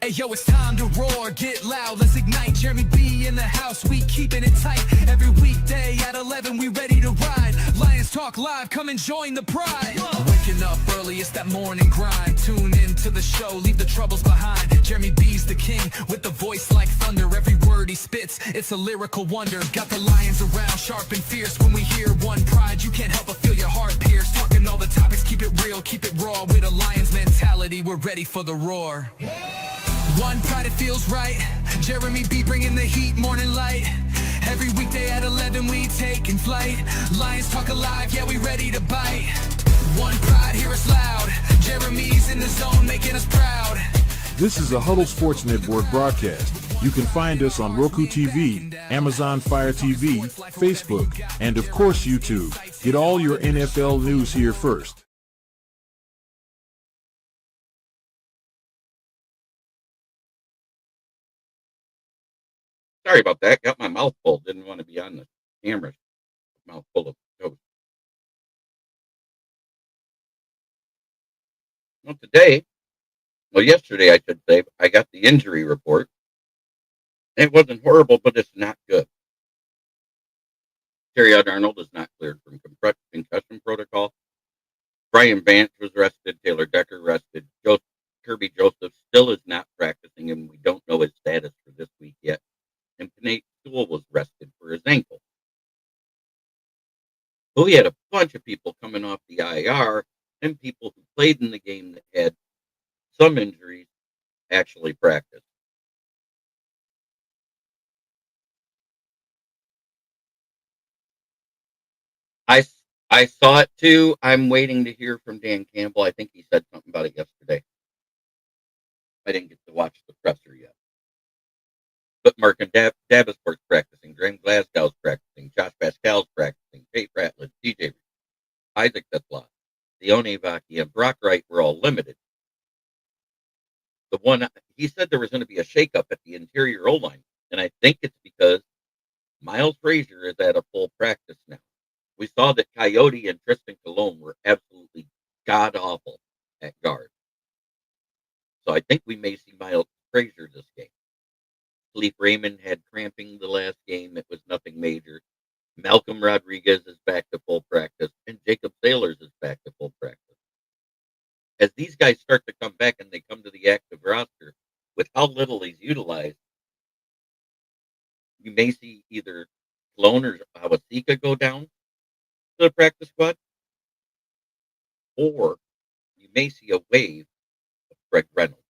Hey yo, it's time to roar, get loud, let's ignite. Jeremy B in the house, we keeping it tight. Every weekday at 11, we ready to ride. Lions Talk Live, come and join the pride. Waking up early, it's that morning grind. Tune in to the show, leave the troubles behind. Jeremy B's the king, with the voice like thunder. Every word he spits, it's a lyrical wonder. Got the lions around, sharp and fierce. When we hear one pride, you can't help but feel your heart pierce. Talking all the topics, keep it real, keep it raw. With a lion's mentality, we're ready for the roar. One pride, it feels right. Jeremy B bringing the heat, morning light. Every weekday at 11, we taking flight. Lions Talk Alive, yeah, we ready to bite. One pride, hear us loud. Jeremy's in the zone, making us proud. This is a Huddle Sports Network broadcast. You can find us on Roku TV, Amazon Fire TV, Facebook, and of course YouTube. Get all your NFL news here first. Sorry about that. Got my mouth full. Didn't want to be on the camera. Mouth full of toast. Well, yesterday, I should say, I got the injury report. It wasn't horrible, but it's not good. Terrion Arnold is not cleared from concussion protocol. Brian Vance was rested. Taylor Decker rested. Kirby Joseph still is not practicing, and we don't know his status for this week yet. And Panay Sewell was rested for his ankle. But we had a bunch of people coming off the IR and people who played in the game that had some injuries actually practiced. I saw it too. I'm waiting to hear from Dan Campbell. I think he said something about it yesterday. I didn't get to watch the presser yet. But Mark and Davenport's practicing, Graham Glasgow's practicing, Josh Pascal's practicing, Kate Ratledge, TJ, Isaac Tetzlaff, Leone Vacchi, and Brock Wright were all limited. The one, he said there was going to be a shakeup at the interior O-line, and I think it's because Miles Frazier is at a full practice now. We saw that Coyote and Tristan Colon were absolutely god-awful at guard. So I think we may see Miles Frazier this game. Leaf Raymond had cramping the last game. It was nothing major. Malcolm Rodriguez is back to full practice, and Jacob Sailors is back to full practice. As these guys start to come back and they come to the active roster, with how little he's utilized, you may see either Sloan or Awasika go down to the practice squad, or you may see a wave of Greg Reynolds.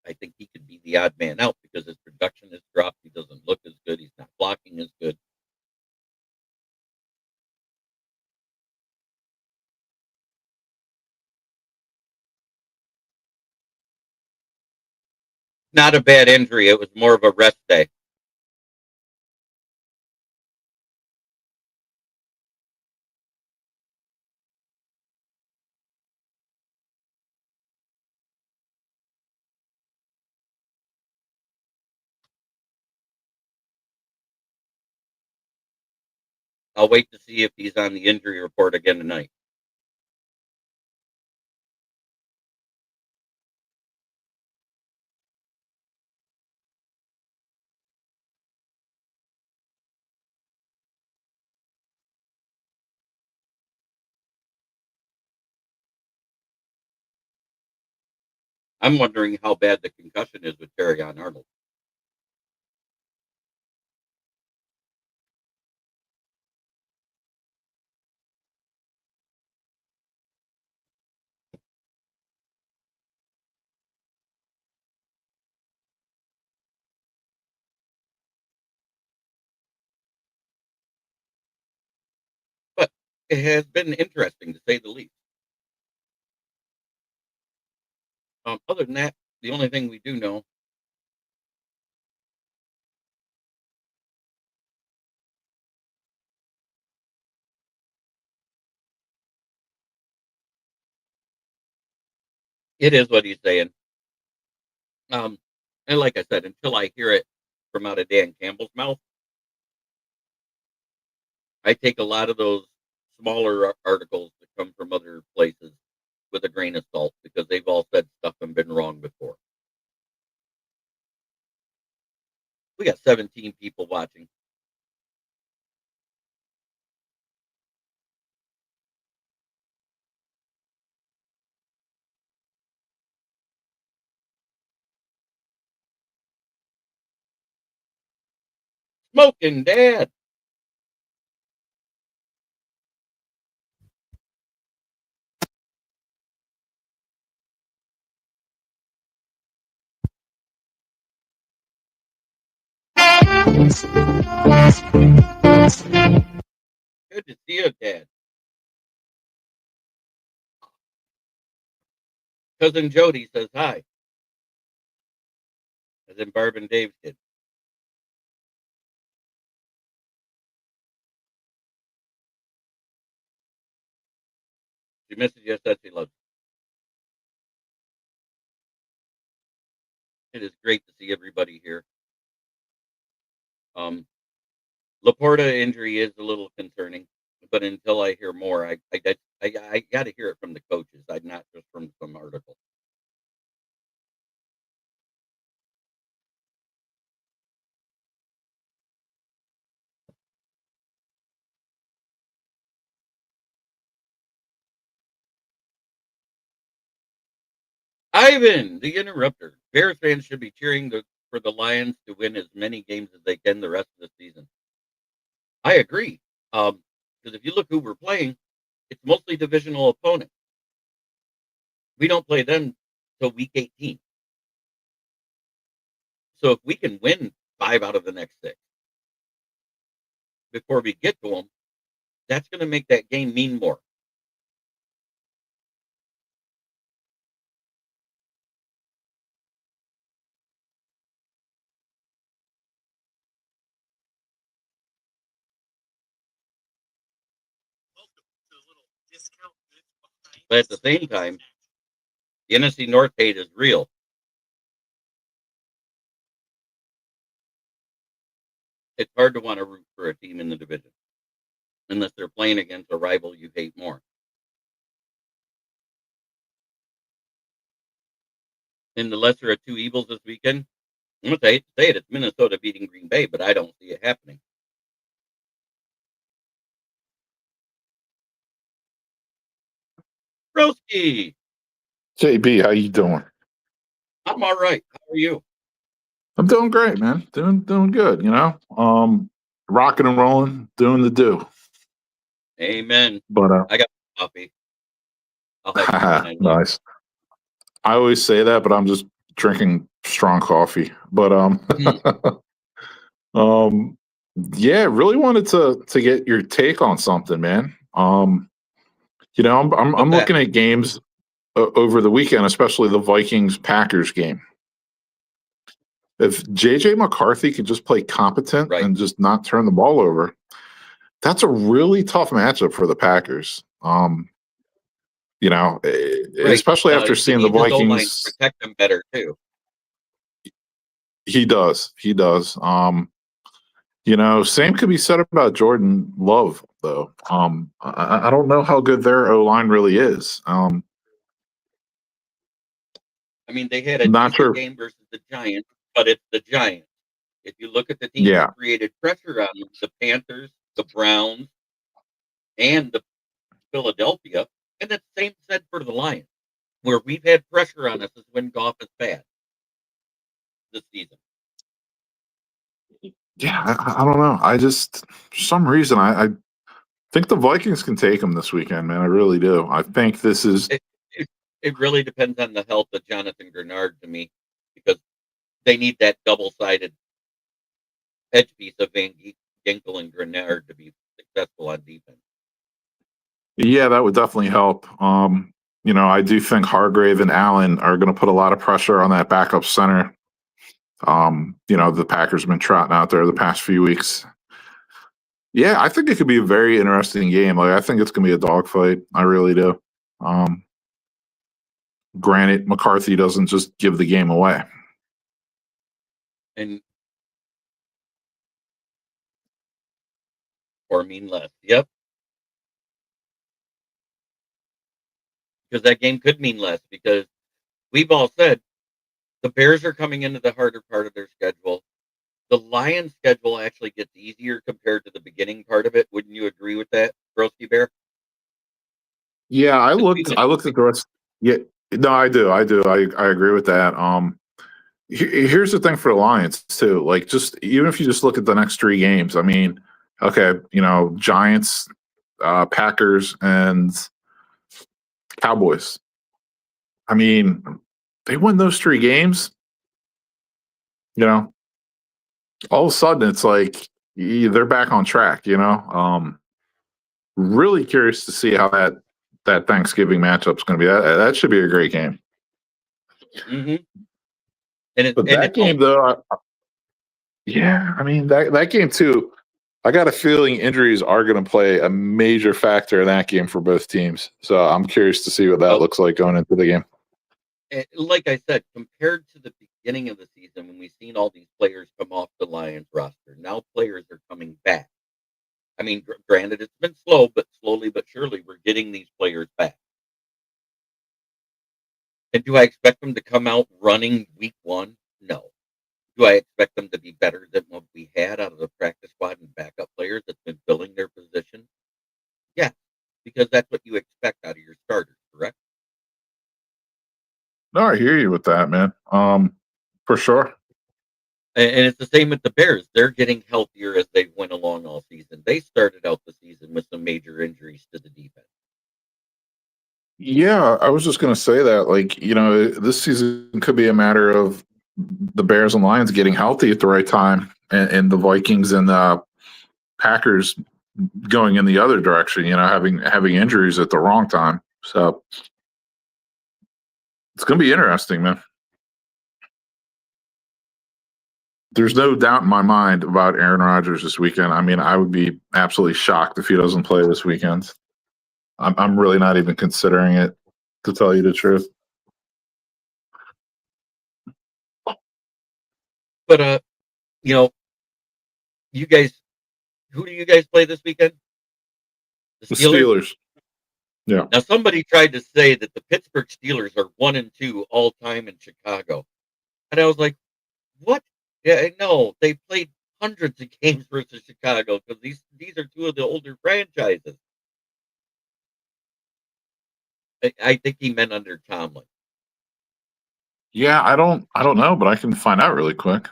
I think he could be the odd man out because his production has dropped. He doesn't look as good. He's not blocking as good. Not a bad injury. It was more of a rest day. I'll wait to see if he's on the injury report again tonight. I'm wondering how bad the concussion is with Terrion Arnold. But it has been interesting, to say the least. Other than that, the only thing we do know it is what he's saying. And like I said, until I hear it from out of Dan Campbell's mouth, I take a lot of those smaller articles that come from other places with a grain of salt because they've all said stuff and been wrong before. We got 17 people watching. Smoking Dad. Good to see you, Dad. Cousin Jody says hi. As in Barb and Dave's kid. She misses you, says she loves you. It is great to see everybody here. Laporta injury is a little concerning, but until I hear more, I got to hear it from the coaches. Not just from some article. Ivan, the interrupter. Bears fans should be cheering for the Lions to win as many games as they can the rest of the season. I agree. Because if you look who we're playing, it's mostly divisional opponents. We don't play them till week 18. So if we can win 5 out of the next 6 before we get to them, that's going to make that game mean more. But at the same time, the NFC North hate is real. It's hard to want to root for a team in the division unless they're playing against a rival you hate more. In the lesser of two evils this weekend, I'm going to hate to say it, it's Minnesota beating Green Bay, but I don't see it happening. Broski, JB, how you doing? I'm all right. How are you? I'm doing great, man. Doing good, rocking and rolling, doing the do. Amen. But I got coffee. I'll have some when I leave. nice. I always say that, but I'm just drinking strong coffee. But yeah, really wanted to get your take on something, man. I'm What's that? looking at games over the weekend, especially the Vikings Packers game. If JJ McCarthy could just play competent Right. and just not turn the ball over, that's a really tough matchup for the Packers. Right. Especially after seeing the He needs his O-line Vikings. to protect them better too. He does. Same could be said about Jordan Love, though. I don't know how good their O-line really is. I mean, they had a Not decent sure. game versus the Giants, but it's the Giants. If you look at the teams Yeah. that created pressure on them, the Panthers, the Browns, and the Philadelphia, and the same said for the Lions, where we've had pressure on us is when Goff is bad this season. Yeah, I don't know. I just, for some reason, I think the Vikings can take them this weekend, man. I really do. I think this is. It really depends on the health of Jonathan Grenard to me, because they need that double-sided edge piece of Van Ginkel and Grenard to be successful on defense. Yeah, that would definitely help. I do think Hargrave and Allen are going to put a lot of pressure on that backup center. The Packers have been trotting out there the past few weeks. Yeah, I think it could be a very interesting game. Like, I think it's going to be a dogfight. I really do. Granted, McCarthy doesn't just give the game away. Or mean less. Yep. Because that game could mean less, because we've all said the Bears are coming into the harder part of their schedule. the Lions' schedule actually gets easier compared to the beginning part of it. Wouldn't you agree with that, Broski Bear? Yeah, I 'Cause looked. I looked at the rest. Yeah, no, I do. I do. I agree with that. Here's the thing for the Lions too. Like, just even if you just look at the next three games, I mean, okay, Giants, Packers, and Cowboys. I mean, they win those three games. You know, all of a sudden it's like they're back on track. Really curious to see how that Thanksgiving matchup is going to be. That should be a great game. hmm And But that it's home. game though, yeah, I mean that game too. I got a feeling injuries are going to play a major factor in that game for both teams. So I'm curious to see what that Well, looks like going into the game. like I said, compared to the beginning of the season when we've seen all these players come off the Lions roster, now players are coming back. I mean, granted, it's been slow, but slowly but surely we're getting these players back. And do I expect them to come out running week one? No. Do I expect them to be better than what we had out of the practice squad and backup players that's been filling their position? Yeah, because that's what you expect out of your starters, correct? No, I hear you with that, man. For sure. And it's the same with the Bears. They're getting healthier as they went along all season. They started out the season with some major injuries to the defense. Yeah, I was just going to say that. Like, this season could be a matter of the Bears and Lions getting healthy at the right time, and the Vikings and the Packers going in the other direction. Having injuries at the wrong time. So it's going to be interesting, man. There's no doubt in my mind about Aaron Rodgers this weekend. I mean, I would be absolutely shocked if he doesn't play this weekend. I'm really not even considering it, to tell you the truth. But you know, you guys, who do you guys play this weekend? The The Steelers. Steelers. Yeah. Now, somebody tried to say that the Pittsburgh Steelers are 1-2 all time in Chicago, and I was like, "What? Yeah, no, they played hundreds of games versus Chicago because these are two of the older franchises." I think he meant under Tomlin. Yeah, I don't know, but I can find out really quick.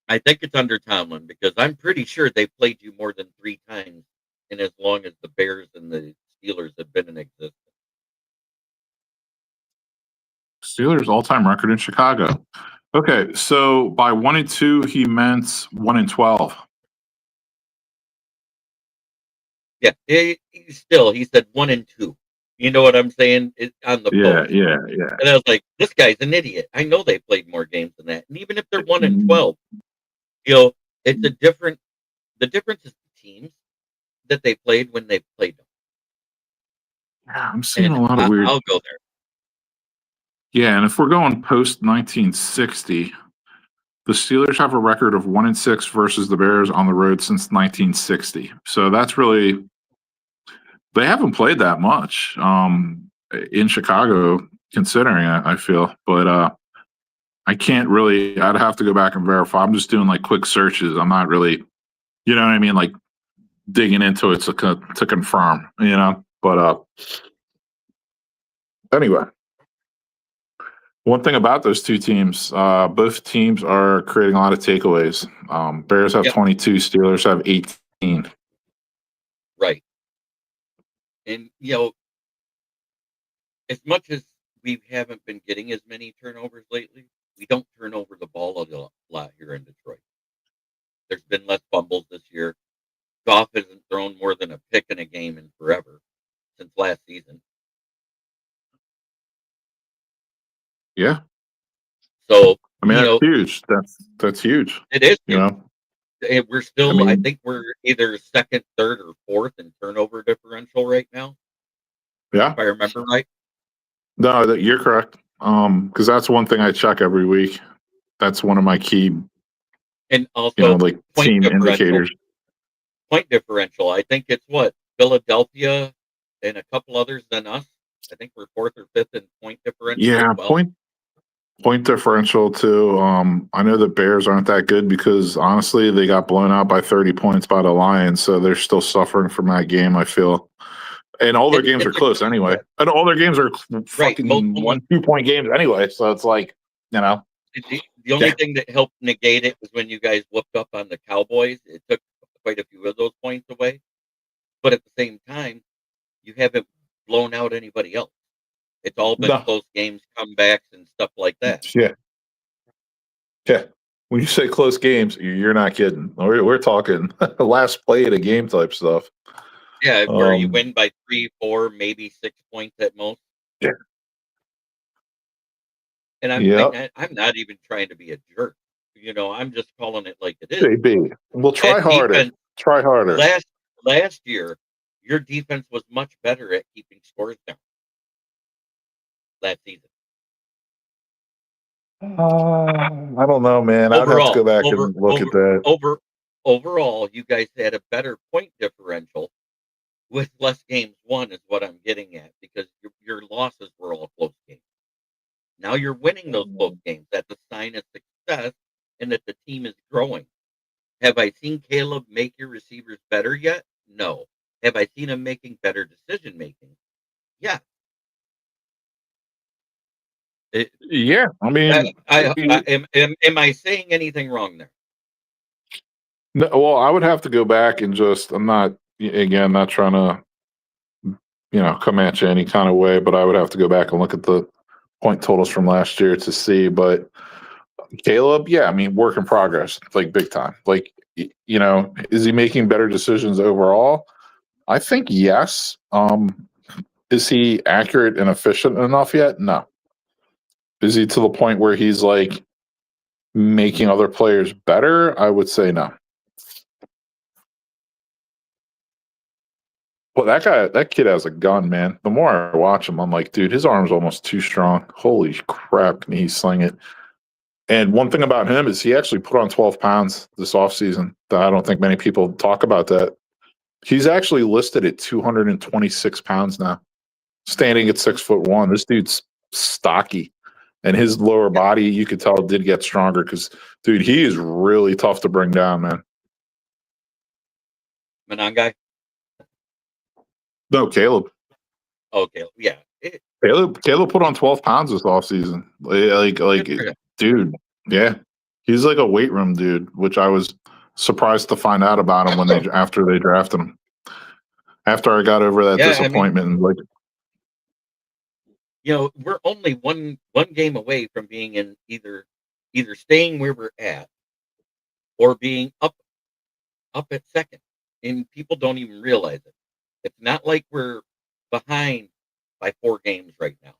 I think it's under Tomlin because I'm pretty sure they played you more than 3 times in as long as the Bears and the Steelers have been in existence. Steelers all-time record in Chicago. Okay, so by 1-2, he meant 1-12. Yeah, he said 1-2. You know what I'm saying? On the Yeah, post. yeah, yeah. And I was like, this guy's an idiot. I know they played more games than that. And even if they're 1 and Mm, 12, you know, it's a different the difference is the teams that they played when they played them. yeah, I'm seeing And a lot of weird. I'll go there. Yeah, and if we're going post 1960, the Steelers have a record of 1-6 versus the Bears on the road since 1960. So that's really, they haven't played that much in Chicago, considering it, I feel. But I can't really, I'd have to go back and verify. I'm just doing like quick searches. I'm not really, you know what I mean? Like digging into it to confirm, But anyway, one thing about those two teams, both teams are creating a lot of takeaways. Bears have Yep, 22, Steelers have 18. right. And as much as we haven't been getting as many turnovers lately, we don't turn over the ball a lot here in Detroit. There's been less fumbles this year. Goff hasn't thrown more than a pick in a game in forever since last season. Yeah, So, I mean that's huge. That's huge. it is You huge. know, We're I still, I mean, think we're either second, third, or fourth in turnover differential right now, yeah. if I remember right. No, you're correct. Because that's one thing I check every week. That's one of my key, And also like point team differential. indicators. Point differential. I think it's what? Philadelphia and a couple others than us. I think we're fourth or fifth in point differential as Yeah, well. Point differential too. I know the Bears aren't that good because honestly, they got blown out by 30 points by the Lions, so they're still suffering from that game. I feel, and all their games are It's a close anyway, and all their games are right. Most fucking almost 1-2 point games anyway. So it's like, the only yeah, thing that helped negate it was when you guys whooped up on the Cowboys. It took quite a few of those points away. But at the same time, you haven't blown out anybody else. It's all been no, close games, comebacks, and stuff like that. yeah, yeah. When you say close games, you're not kidding. We're talking last play of the game type stuff. Yeah, where you Um, win by 3, 4, maybe 6 points at most. yeah, And yeah. I'm not even trying to be a jerk. I'm just calling it like it is. JB, well, try At harder. defense, Try harder. last year, your defense was much better at keeping scores down last season. I don't know, man. I'd have to go Overall, back over and look over at that. over overall, you guys had a better point differential with less games won, is what I'm getting at, because your losses were all close games. Now you're winning those close games. That's a sign of success and that the team is growing. Have I seen Caleb make your receivers better yet? No. Have I seen him making better decision making? Yeah. It, Yeah, I mean, am I saying anything wrong there? no, well, I would have to go back and just. I'm not again not trying to come at you any kind of way, but I would have to go back and look at the point totals from last year to see. But Caleb, yeah, I mean, work in progress, like big time. Like is he making better decisions overall? I think yes. Is he accurate and efficient enough yet? No. Is he to the point where he's like making other players better? I would say no. Well, that kid has a gun, man. The more I watch him, I'm like, dude, his arm's almost too strong. Holy crap, can he sling it? And one thing about him is he actually put on 12 pounds this offseason. I don't think many people talk about that. He's actually listed at 226 pounds now, standing at 6'1". This dude's stocky. And his lower Yeah. body, you could tell, did get stronger because, dude, he is really tough to bring down, man. Menangai? No, Caleb. Okay. Yeah. Caleb put on 12 pounds this offseason. Good for him. Dude, yeah. He's like a weight room dude, which I was surprised to find out about him after they drafted him. After I got over that Yeah, I mean, disappointment, like, we're only one game away from being in either staying where we're at or being up at second. And people don't even realize it. It's not like we're behind by 4 games right now.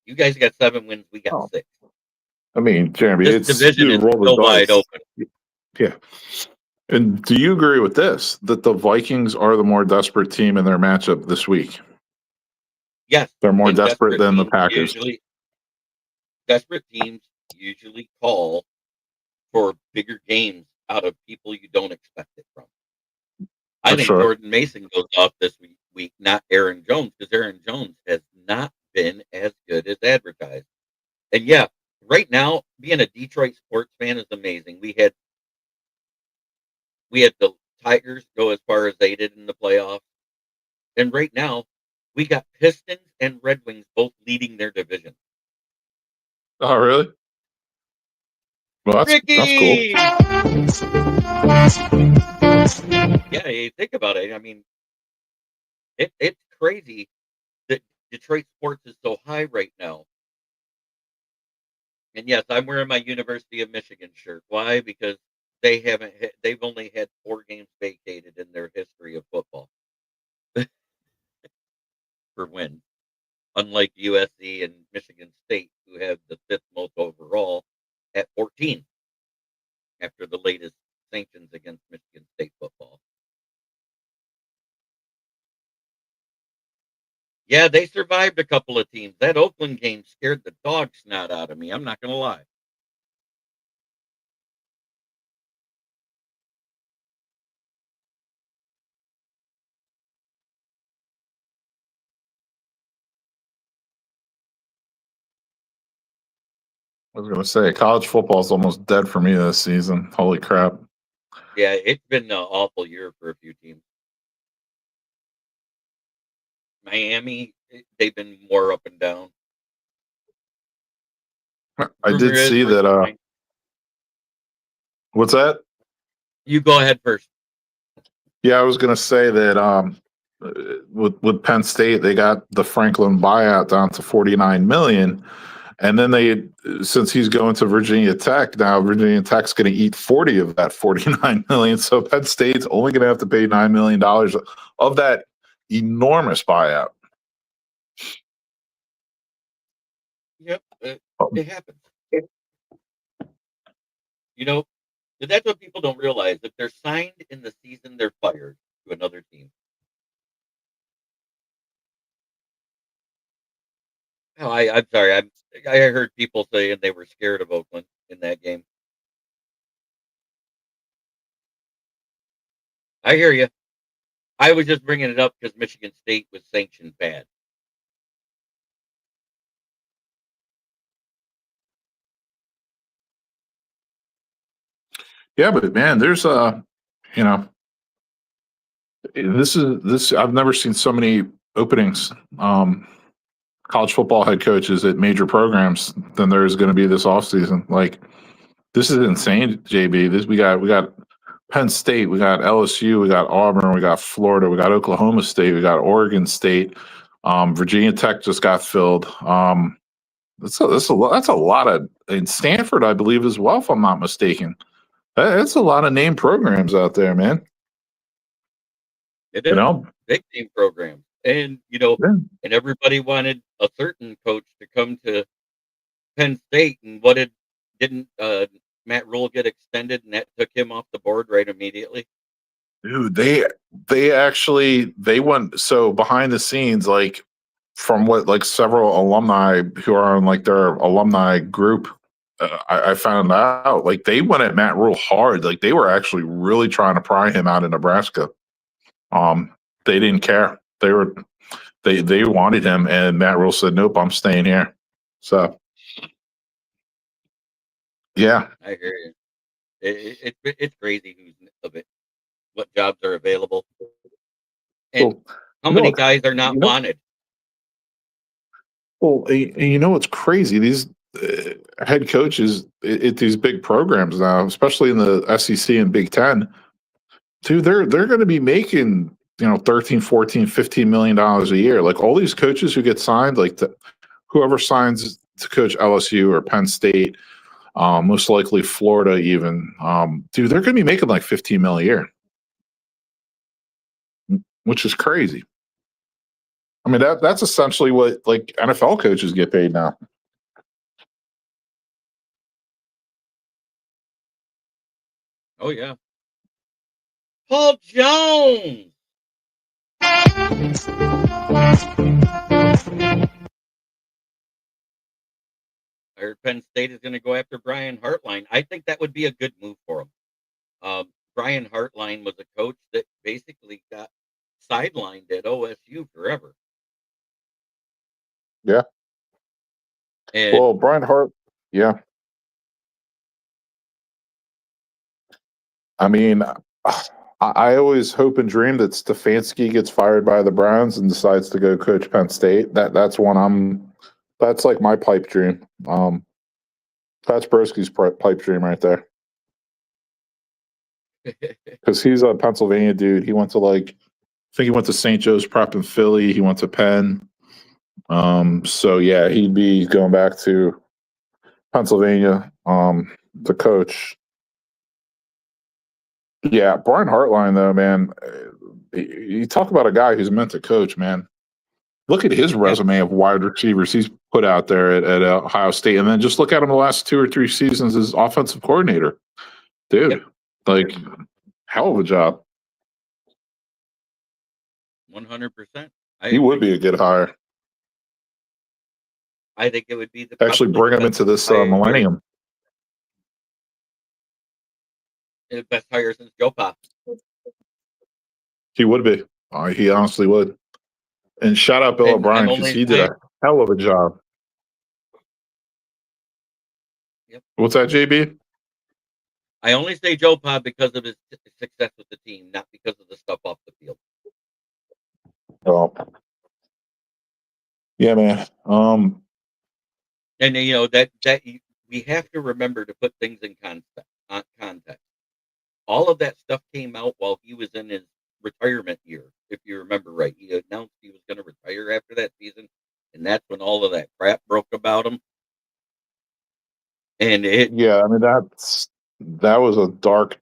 You guys got 7 wins, we got oh, 6. I mean, Jeremy, This it's division dude, is roll the still wide dice. open. Yeah. And do you agree with this that the Vikings are the more desperate team in their matchup this week? Yes, They're more and desperate than the Packers. desperate teams usually call for bigger games out of people you don't expect it from. I For think sure. Jordan Mason goes off this week, not Aaron Jones, because Aaron Jones has not been as good as advertised. And yeah, right now, being a Detroit sports fan is amazing. We had the Tigers go as far as they did in the playoffs. And right now, we got Pistons and Red Wings both leading their division. Oh, really? Well, that's cool. Ricky! Yeah, you think about it. I mean, it's crazy that Detroit sports is so high right now. And yes, I'm wearing my University of Michigan shirt. Why? Because they've only had 4 games vacated in their history of football for wins. Unlike USC and Michigan State, who have the 5th most overall at 14 after the latest sanctions against Michigan State football. Yeah, they survived a couple of teams. That Oakland game scared the dog snot out of me. I'm not going to lie. I was going to say, college football is almost dead for me this season. Holy crap. Yeah, it's been an awful year for a few teams. Miami, they've been more up and down. I Rumor did is see that. What's that? You go ahead first. Yeah, I was going to say that with Penn State, they got the Franklin buyout down to $49 million. And then since he's going to Virginia Tech, now Virginia Tech's going to eat 40 of that $49 million. So Penn State's only going to have to pay $9 million of that enormous buyout. Yep, it happens. You know, that's what people don't realize. If they're signed in the season, they're fired to another team. Oh, I'm sorry. I heard people saying they were scared of Oakland in that game. I hear you. I was just bringing it up because Michigan State was sanctioned bad. Yeah, but man, there's you know, this. I've never seen so many openings. College football head coaches at major programs than there is going to be this offseason. Like, this is insane, JB. We got Penn State, we got LSU, we got Auburn, we got Florida, we got Oklahoma State, we got Oregon State, Virginia Tech just got filled. That's a lot of, in Stanford, I believe as well, if I'm not mistaken. That's a lot of named programs out there, man. It is big team program, and yeah. and everybody wanted a certain coach to come to Penn State, and didn't Matt Rule get extended, and that took him off the board right immediately? Dude, they went so behind the scenes, like from what like several alumni who are on like their alumni group. I found out like they went at Matt Rule hard. Like they were actually really trying to pry him out of Nebraska. They didn't care. They wanted him, and Matt Rule said, "Nope, I'm staying here." So, yeah, I hear you. It's crazy who's of it, what jobs are available, and how many guys are not wanted. Well, you know what's crazy? These head coaches at these big programs now, especially in the SEC and Big Ten, dude, they're going to be making 13, 14, 15 million dollars a year. Like all these coaches who get signed, like whoever signs to coach LSU or Penn State, most likely Florida even, dude, they're going to be making like 15 mil a year, which is crazy. I mean, that's essentially what like NFL coaches get paid now. Oh yeah. Paul Jones. I heard Penn State is going to go after Brian Hartline. I think that would be a good move for him. Brian Hartline was a coach that basically got sidelined at OSU forever. Yeah. And well, Brian Hart, yeah. I mean, I always hope and dream that Stefanski gets fired by the Browns and decides to go coach Penn State. That's like my pipe dream. That's Broski's pipe dream right there. Because he's a Pennsylvania dude. He went to I think he went to St. Joe's Prep in Philly. He went to Penn. So yeah, he'd be going back to Pennsylvania to coach. Yeah, Brian Hartline though, man. You talk about a guy who's meant to coach, man. Look at his resume of wide receivers he's put out there at Ohio State, and then just look at him the last 2 or 3 seasons as offensive coordinator. Dude, like, hell of a job. 100%. He would be a good hire. I think it would be actually bring him into this millennium. The best hire since Joe Pop. He would be. He honestly would. And shout out Bill O'Brien because he did a hell of a job. Yep. What's that, JB? I only say Joe Pod because of his success with the team, not because of the stuff off the field. Oh, yeah, man. And we have to remember to put things in context. All of that stuff came out while he was in his retirement year, if you remember right. He announced he was going to retire after that season, and that's when all of that crap broke about him. And yeah, I mean that was a dark.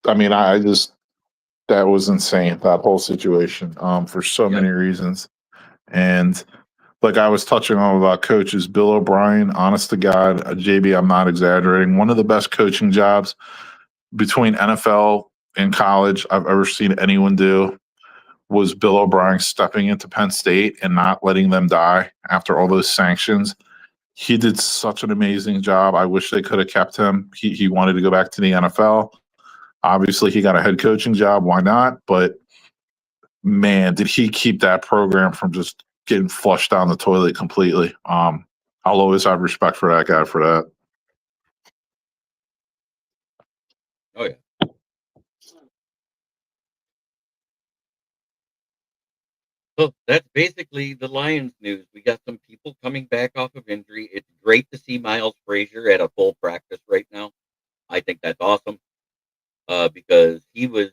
I mean, that was insane. That whole situation, for so yep, many reasons. And like I was touching on about coaches, Bill O'Brien, honest to God, JB, I'm not exaggerating. One of the best coaching jobs between NFL and college I've ever seen anyone do was Bill O'Brien stepping into Penn State and not letting them die after all those sanctions. He did such an amazing job. I wish they could have kept him. He wanted to go back to the NFL. Obviously, he got a head coaching job. Why not? But man, did he keep that program from just getting flushed down the toilet completely. I'll always have respect for that guy for that. oh yeah. So that's basically the Lions news. We got some people coming back off of injury. It's great to see Miles Frazier at a full practice right now. I think that's awesome because he was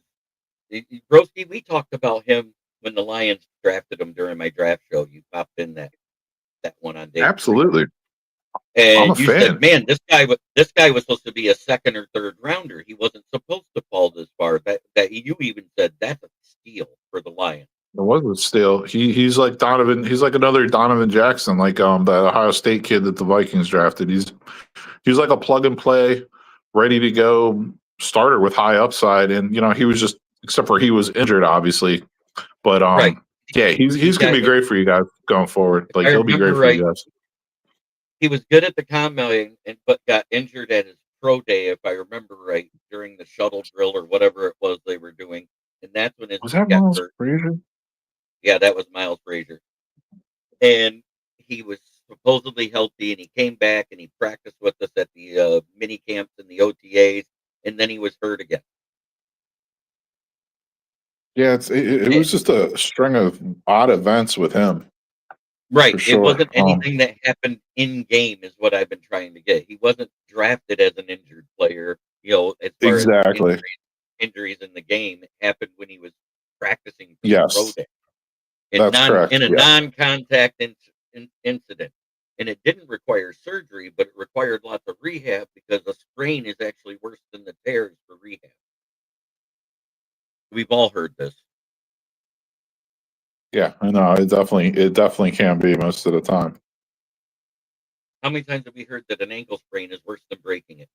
Broski. We talked about him when the Lions drafted him during my draft show. You popped in that one on day 3. Absolutely. I'm a And you fan. said, "Man, this guy was supposed to be a second or third rounder. He wasn't supposed to fall this far." That you even said that's a steal for the Lions. It wasn't still. He's like Donovan. He's like another Donovan Jackson, like the Ohio State kid that the Vikings drafted. He's like a plug and play, ready to go starter with high upside. And he was just, except for he was injured, obviously. But Right. yeah, he's gonna be great for you guys going forward. Like I he'll be great remember for right. you guys. He was good at the combine, but got injured at his pro day, if I remember right, during the shuttle drill or whatever it was they were doing, and that's when his Was knee that got Miles hurt. Frazier? Yeah, that was Miles Frazier, and he was supposedly healthy, and he came back and he practiced with us at the mini camps and the OTAs, and then he was hurt again. Yeah, it was just a string of odd events with him. Right. For It sure. wasn't anything that happened in game, is what I've been trying to get. He wasn't drafted as an injured player, as far as Exactly. injuries in the game. It happened when he was practicing for the pro Yes, day that's correct. in a Yeah. non-contact incident. And it didn't require surgery, but it required lots of rehab because a sprain is actually worse than the tears for rehab. We've all heard this. Yeah, I know. It definitely can be most of the time. How many times have we heard that an ankle sprain is worse than breaking it?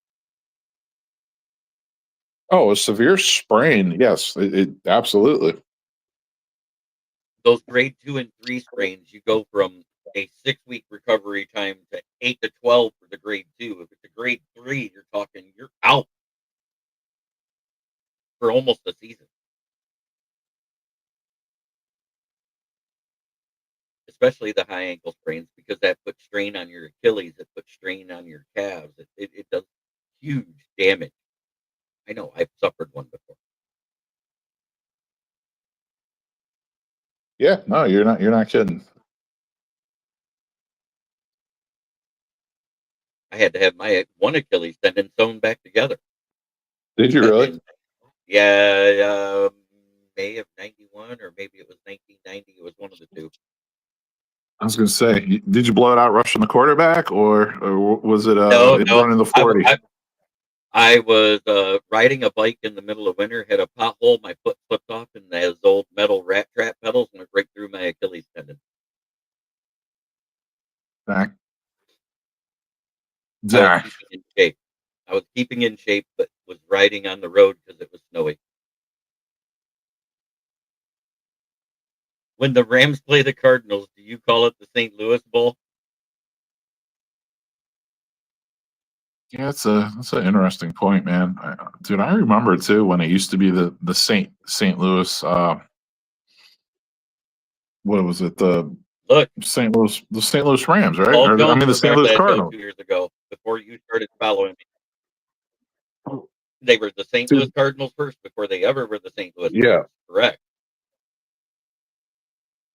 Oh, a severe sprain. Yes, it absolutely. Those grade 2 and 3 sprains, you go from a 6-week recovery time to 8 to 12 for the grade 2. If it's a grade 3, you're out for almost a season. Especially the high ankle sprains, because that puts strain on your Achilles, it puts strain on your calves. It does huge damage. I know, I've suffered one before. Yeah, no, you're not kidding. I had to have my one Achilles tendon sewn back together. Did you really? Yeah, May of 91, or maybe it was 1990. It was one of the two. I was going to say, did you blow it out rushing the quarterback, or was it No, running the 40? I was riding a bike in the middle of winter, had a pothole, my foot slipped off, and those old metal rat trap pedals went right through my Achilles tendon. Back. I was keeping in shape, but was riding on the road because it was snowy. When the Rams play the Cardinals, do you call it the St. Louis Bowl? Yeah, that's an interesting point, man. Dude, I remember too when it used to be the St. Louis. What was it? The Look, St. Louis Rams, right? Paul Or, I Jones mean, the was St. our Louis last show Cardinals. 2 years ago before before you started following me. They were the St. Louis Dude, Cardinals first before they ever were the St. Louis yeah. Cardinals. Correct.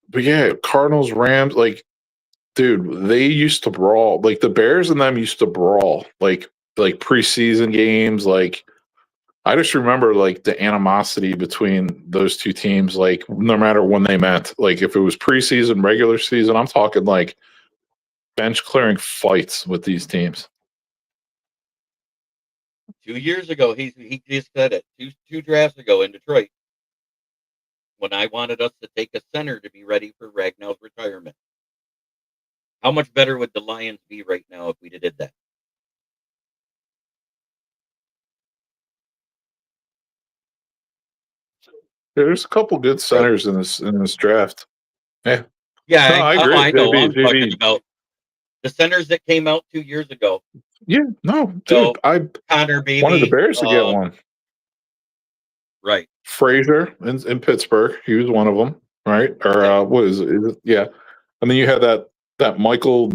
But yeah, Cardinals, Rams, like, dude, they used to brawl. Like the Bears and them used to brawl. Like preseason games. Like I just remember like the animosity between those two teams. Like no matter when they met. Like if it was preseason, regular season, I'm talking like bench clearing fights with these teams. 2 years ago, he just said it. Two drafts ago in Detroit, when I wanted us to take a center to be ready for Ragnow's retirement. How much better would the Lions be right now if we did that? There's a couple good centers in this draft. Yeah. Yeah, No, I agree. I know. JB, I'm talking JB. about the centers that came out 2 years ago. Yeah, no, So dude. I Connor wanted the Beebe, Bears to get one. right? Frazier in Pittsburgh. He was one of them, right? Or Yep. what is it? Yeah. And then you had that Michael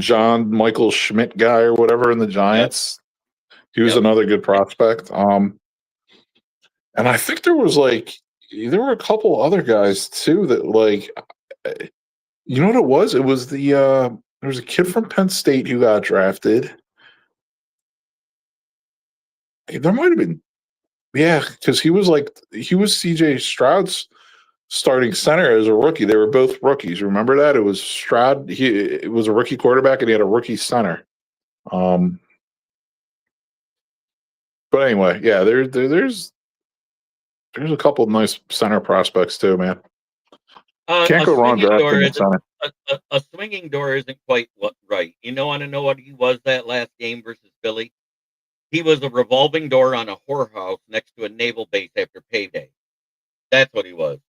Schmidt guy or whatever in the Giants. He was Yep. another good prospect. And I think there were a couple other guys too that like, you know what it was? It was there was a kid from Penn State who got drafted. There might have been, yeah, because he was CJ Stroud's starting center as a rookie. They were both rookies. Remember that? It was Stroud. It was a rookie quarterback, and he had a rookie center. But anyway, yeah, there's a couple of nice center prospects too, man. Can't A go wrong swinging door drafting a isn't center. a swinging door isn't quite right. You know, want to know what he was that last game versus Philly? He was a revolving door on a whorehouse next to a naval base after payday. That's what he was.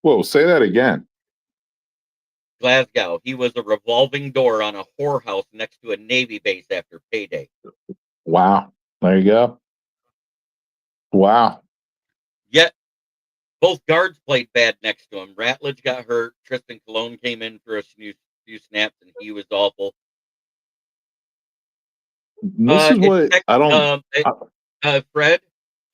Whoa, say that again. Glasgow. He was a revolving door on a whorehouse next to a Navy base after payday. Wow, there you go. Wow. Yet both guards played bad next to him. Ratledge got hurt. Tristan Colon came in for a few snaps, and he was awful. This is what I don't. Fred,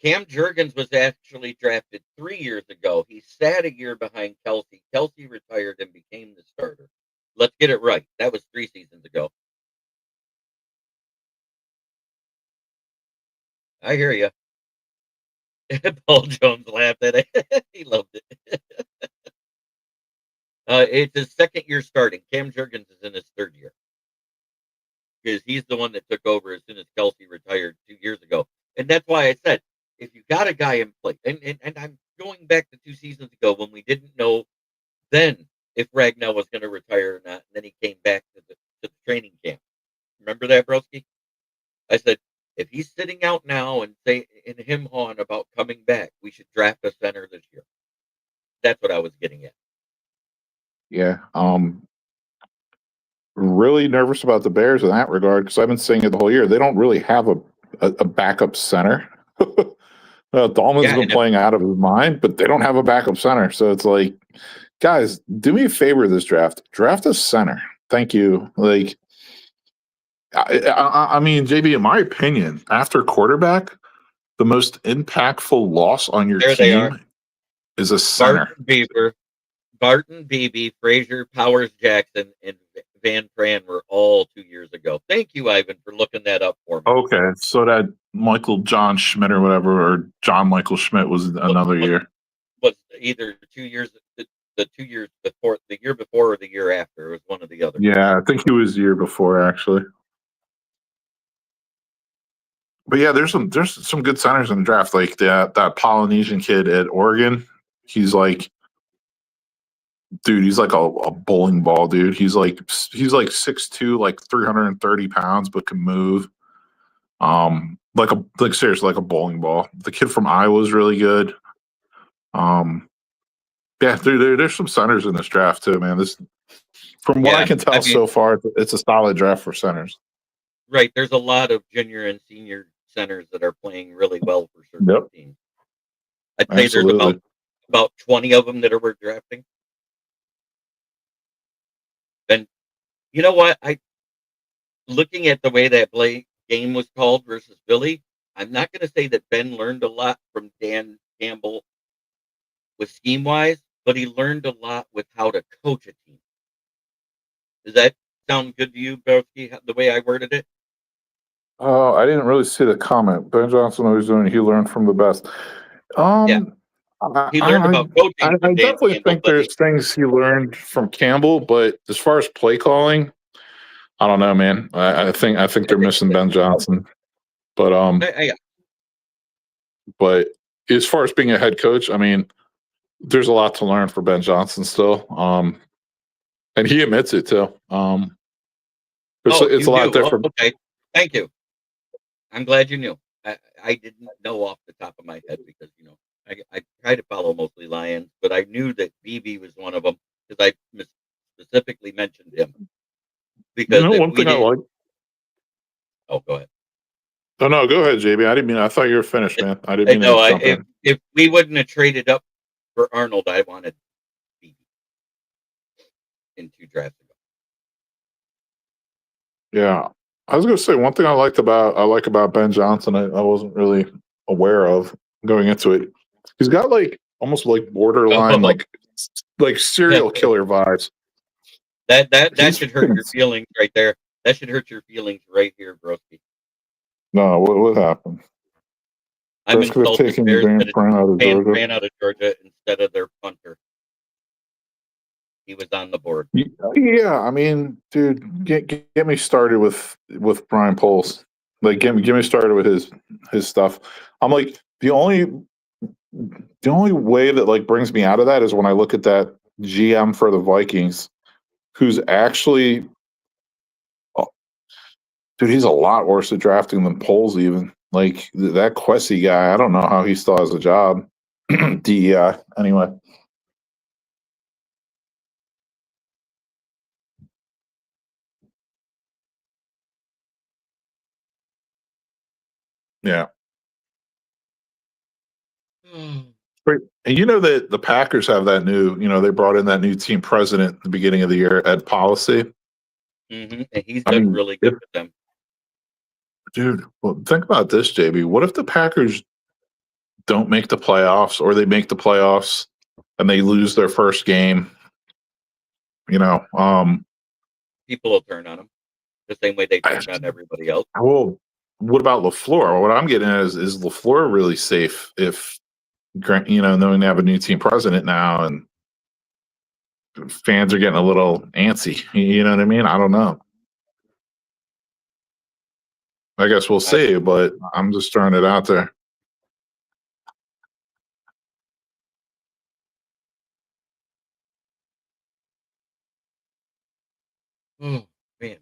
Cam Jurgens was actually drafted 3 years ago. He sat a year behind Kelsey. Kelsey retired and became the starter. Let's get it right. That was 3 seasons ago. I hear you. Paul Jones laughed at it. He loved it. It's his second year starting. Cam Jurgens is in his third year because he's the one that took over as soon as Kelsey retired 2 years ago. And that's why I said, if you got a guy in place, and I'm going back to 2 seasons ago when we didn't know then if Ragnow was going to retire or not, and then he came back to the training camp. Remember that, Broski? I said, if he's sitting out now and him on about coming back, we should draft a center this year. That's what I was getting at. Yeah. Really nervous about the Bears in that regard because I've been saying it the whole year. They don't really have a backup center. Dahlman's been playing out of his mind, but they don't have a backup center. So it's like, guys, do me a favor this draft. Draft a center. Thank you. Like, I mean, JB, in my opinion, after quarterback, the most impactful loss on your team is a center. Barton Beebe, Frazier, Powers Jackson, and Van Pran were all 2 years ago. Thank you, Ivan, for looking that up for me. Okay, so that Michael John Schmidt or whatever, or John Michael Schmidt was another year. Was either 2 years, the 2 years before, the year before or the year after. It was one or the other. Yeah, I think he was the year before, actually. But yeah, there's some good centers in the draft, like that Polynesian kid at Oregon. He's like, dude, he's like a bowling ball, dude. He's like 6'2", like 330 pounds, but can move. Like seriously, like a bowling ball. The kid from Iowa is really good. Yeah, there's some centers in this draft too, man. From what I can tell so far, it's a solid draft for centers. Right. There's a lot of junior and senior centers that are playing really well for certain teams. I'd say there's about 20 of them that are worth drafting. And you know what? Looking at the way that game was called versus Philly, I'm not going to say that Ben learned a lot from Dan Campbell with scheme wise, but he learned a lot with how to coach a team. Does that sound good to you, Broski, the way I worded it? Oh, I didn't really see the comment. Ben Johnson always doing. He learned from the best. Yeah, I, he learned I, about coaching I from Dan definitely Campbell, think but there's things he learned from Campbell, but as far as play calling, I don't know, man. I think I they're think missing Ben Johnson. But I, but as far as being a head coach, I mean, there's a lot to learn for Ben Johnson still. And he admits it too. oh, It's you a lot knew. Oh, different. okay. Thank you. I'm glad you knew. I didn't know off the top of my head because, I try to follow mostly Lions, but I knew that BB was one of them because I specifically mentioned him. You Because know, if one we thing I didn't, like. oh, go ahead. Oh no, go ahead, JB. I didn't mean. I thought you were finished, man. I didn't I mean to know. jump in. If we wouldn't have traded up for Arnold, I wanted BB in 2 drafts ago. Yeah, I was gonna say one thing I like about Ben Johnson. I wasn't really aware of going into it. He's got like almost like borderline Oh, like serial killer vibes. that He's should hurt freaking your feelings right there. That should hurt your feelings right here, broski. no. What happened? I'm Prescott have insulted. taken Bears Dan said his Bryant out of fans Georgia. ran out of Georgia instead of their punter. He was on the board. Yeah, I mean, dude, get me started with Brian Poles. Like, get me started with his stuff. I'm like the only way that like brings me out of that is when I look at that GM for the Vikings, who's actually, oh, dude, he's a lot worse at drafting than Poles even. Like that Quessy guy, I don't know how he still has a job. DEI, anyway. Yeah. Great. And you know that the Packers have that new, they brought in that new team president at the beginning of the year, Ed Policy. And he's I done mean, really good with them. dude, well, think about this, JB. What if the Packers don't make the playoffs or they make the playoffs and they lose their first game? You know, People will turn on him the same way they I, turned on everybody else. well, what about LaFleur? What I'm getting at is LaFleur really safe if, knowing they have a new team president now and fans are getting a little antsy. You know what I mean? I don't know. I guess we'll I, see, but I'm just throwing it out there. oh man.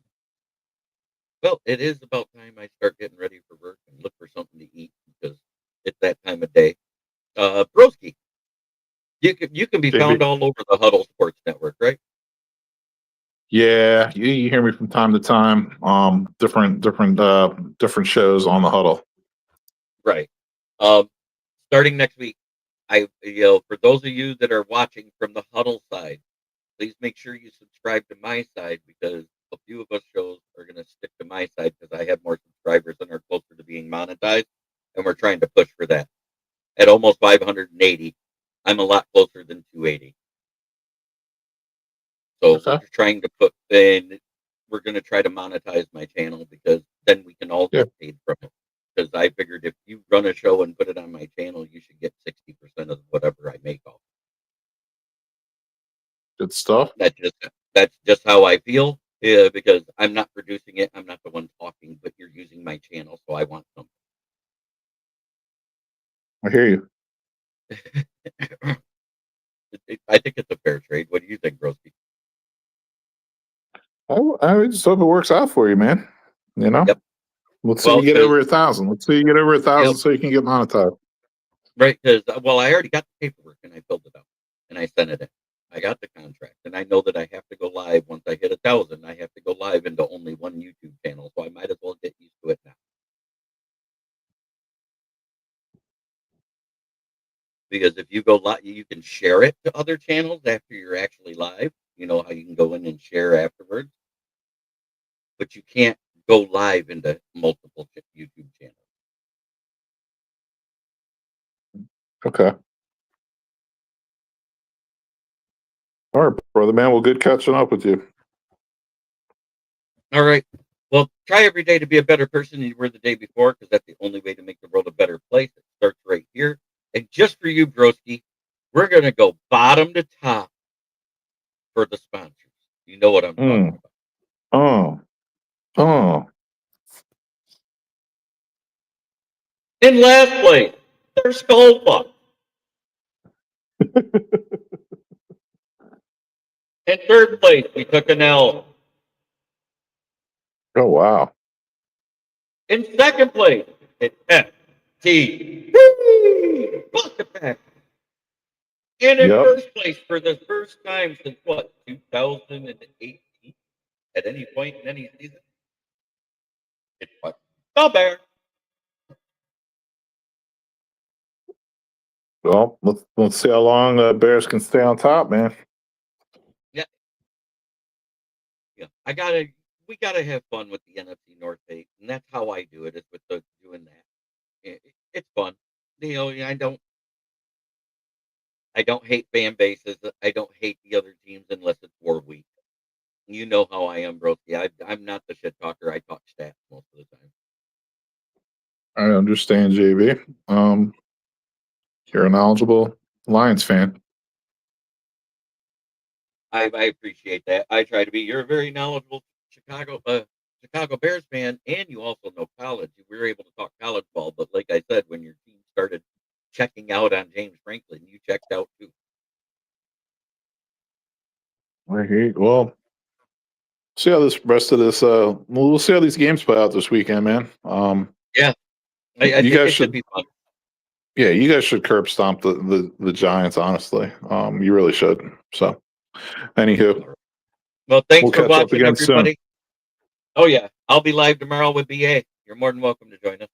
Well, it is about time I start getting ready for work and look for something to eat because it's that time of day. Broski, you can be JB, found all over the Huddle Sports Network, right? yeah, you hear me from time to time. Different shows on the huddle. Right. Starting next week, for those of you that are watching from the Huddle side, please make sure you subscribe to my side because a few of us shows are going to stick to my side because I have more subscribers and are closer to being monetized, and we're trying to push for that. At almost 580, I'm a lot closer than 280. So we're Okay. trying to put in. We're going to try to monetize my channel because then we can all Yeah. get paid from it. Because I figured if you run a show and put it on my channel, you should get 60% of whatever I make off. Good stuff. That's just how I feel. Yeah, because I'm not producing it, I'm not the one talking, but you're using my channel, so I want something. I hear you. I think it's a fair trade. What do you think, Broski? I just hope it works out for you, man. You know, Yep. let's see Well, you get 'cause over 1,000. Let's see you get over 1,000 yep, so you can get monetized. right, 'cause well, I already got the paperwork and I filled it out and I sent it in. I got the contract and I know that I have to go live once I hit 1,000. I have to go live into only one YouTube channel, so I might as well get used to it now. Because if you go live, you can share it to other channels after you're actually live. You know how you can go in and share afterwards, but you can't go live into multiple YouTube channels. Okay. All right, brother man. Well, good catching up with you. All right. Well, try every day to be a better person than you were the day before, because that's the only way to make the world a better place. It starts right here. And just for you, broski, we're going to go bottom to top for the sponsors. You know what I'm talking about. Oh. In last place, there's Skullfuck. In third place, we took an L. Oh, wow. In second place, it's FT. Bucket Pack. And in first place for the first time since what, 2018? At any point in any season? It's what? The Bear. Well, let's see how long Bears can stay on top, man. Yeah. We gotta have fun with the NFC North 8, and that's how I do it. Is with doing that. It's fun. You know, I don't hate fan bases. I don't hate the other teams unless it's war week. You know how I am, bro. Yeah, I'm not the shit talker. I talk stats most of the time. I understand, JB. You're a knowledgeable Lions fan. I appreciate that. I try to be. You're a very knowledgeable Chicago Bears fan, and you also know college. We were able to talk college ball, but like I said, when your team started checking out on James Franklin, you checked out too. Well, see how this rest of this. We'll see how these games play out this weekend, man. Yeah, I think it should be fun. Yeah, you guys should curb stomp the Giants. Honestly, you really should. So, anywho, well, thanks we'll for catch up watching, again everybody. soon. Oh yeah, I'll be live tomorrow with BA. You're more than welcome to join us.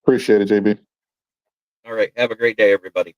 Appreciate it, JB. All right, have a great day, everybody.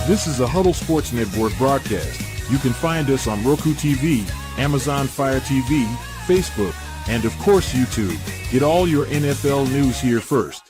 This is a Huddle Sports Network broadcast. You can find us on Roku TV, Amazon Fire TV, Facebook, and of course YouTube. Get all your NFL news here first.